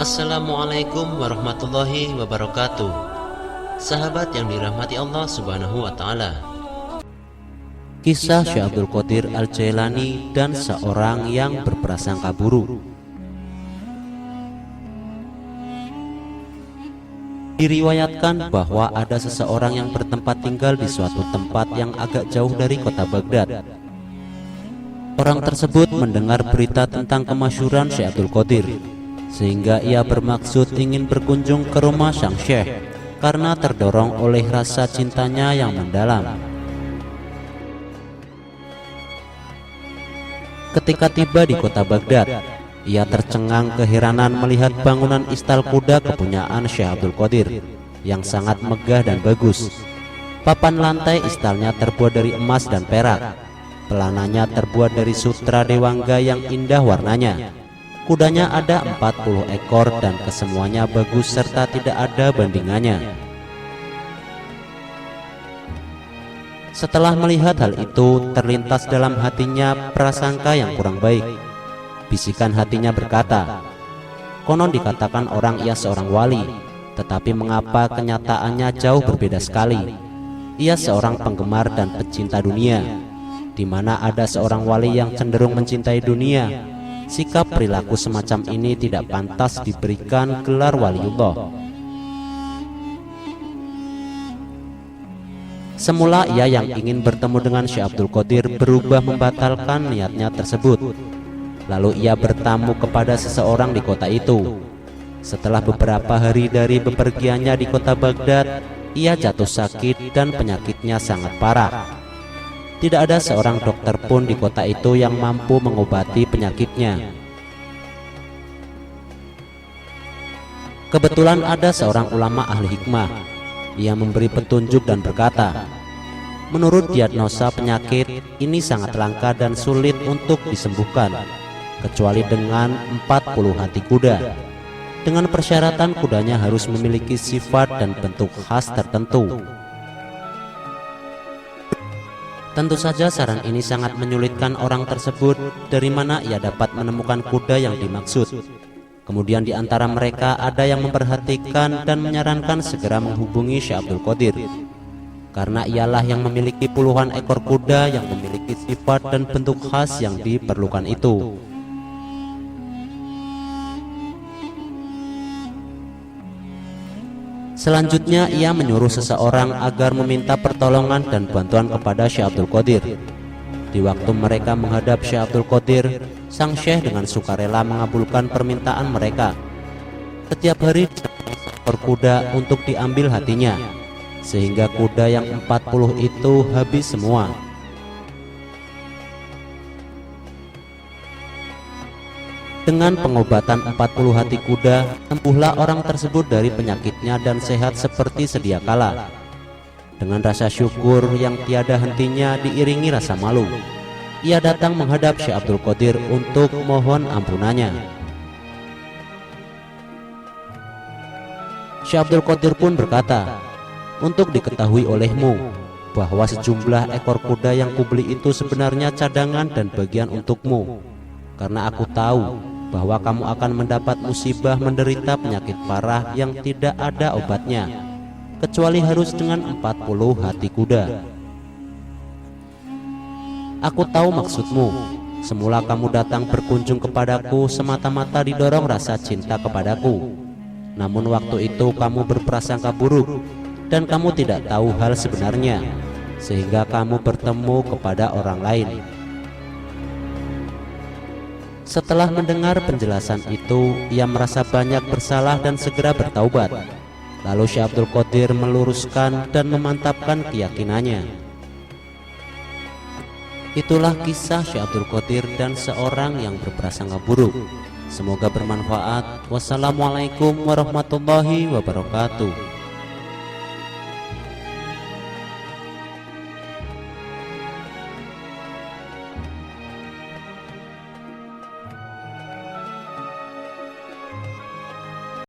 Assalamualaikum warahmatullahi wabarakatuh. Sahabat yang dirahmati Allah Subhanahu wa Ta'ala. Kisah Syekh Abdul Qadir Al-Jailani dan seorang yang berprasangka buruk. Diriwayatkan bahwa ada seseorang yang bertempat tinggal di suatu tempat yang agak jauh dari kota Baghdad. Orang tersebut mendengar berita tentang kemasyhuran Syekh Abdul Qadir, sehingga ia bermaksud ingin berkunjung ke rumah sang syekh karena terdorong oleh rasa cintanya yang mendalam. Ketika tiba di kota Baghdad, ia tercengang keheranan melihat bangunan istal kuda kepunyaan Syekh Abdul Qadir yang sangat megah dan bagus. Papan lantai istalnya terbuat dari emas dan perak. Pelananya terbuat dari sutra dewangga yang indah warnanya. Kudanya ada 40 ekor dan kesemuanya bagus serta tidak ada bandingannya. Setelah melihat hal itu, terlintas dalam hatinya prasangka yang kurang baik. Bisikan hatinya berkata, konon dikatakan orang ia seorang wali, tetapi mengapa kenyataannya jauh berbeda sekali. Ia seorang penggemar dan pecinta dunia, di mana ada seorang wali yang cenderung mencintai dunia. Sikap perilaku semacam ini tidak pantas diberikan gelar waliullah. Semula ia yang ingin bertemu dengan Syekh Abdul Qadir berubah membatalkan niatnya tersebut. Lalu ia bertamu kepada seseorang di kota itu. Setelah beberapa hari dari bepergiannya di kota Baghdad, ia jatuh sakit dan penyakitnya sangat parah. Tidak ada seorang dokter pun di kota itu yang mampu mengobati penyakitnya. Kebetulan ada seorang ulama ahli hikmah. Ia memberi petunjuk dan berkata, menurut diagnosa penyakit ini sangat langka dan sulit untuk disembuhkan, kecuali dengan 40 hati kuda. Dengan persyaratan kudanya harus memiliki sifat dan bentuk khas tertentu. Tentu saja saran ini sangat menyulitkan orang tersebut dari mana ia dapat menemukan kuda yang dimaksud. Kemudian di antara mereka ada yang memperhatikan dan menyarankan segera menghubungi Syekh Abdul Qadir, karena ialah yang memiliki puluhan ekor kuda yang memiliki sifat dan bentuk khas yang diperlukan itu. Selanjutnya ia menyuruh seseorang agar meminta pertolongan dan bantuan kepada Syekh Abdul Qadir. Di waktu mereka menghadap Syekh Abdul Qadir, sang syekh dengan sukarela mengabulkan permintaan mereka. Setiap hari seekor kuda untuk diambil hatinya, sehingga kuda yang 40 itu habis semua. Dengan pengobatan 40 hati kuda, sembuhlah orang tersebut dari penyakitnya dan sehat seperti sedia kala. Dengan rasa syukur yang tiada hentinya diiringi rasa malu, ia datang menghadap Syekh Abdul Qadir untuk mohon ampunannya. Syekh Abdul Qadir pun berkata, untuk diketahui olehmu bahwa sejumlah ekor kuda yang kubeli itu sebenarnya cadangan dan bagian untukmu, karena aku tahu bahwa kamu akan mendapat musibah menderita penyakit parah yang tidak ada obatnya, kecuali harus dengan 40 hati kuda. Aku tahu maksudmu. Semula kamu datang berkunjung kepadaku semata-mata didorong rasa cinta kepadaku. Namun waktu itu kamu berprasangka buruk dan kamu tidak tahu hal sebenarnya, sehingga kamu bertemu kepada orang lain. Setelah mendengar penjelasan itu, ia merasa banyak bersalah dan segera bertaubat. Lalu Syekh Abdul Qadir meluruskan dan memantapkan keyakinannya. Itulah kisah Syekh Abdul Qadir dan seorang yang berprasangka buruk. Semoga bermanfaat. Wassalamualaikum warahmatullahi wabarakatuh.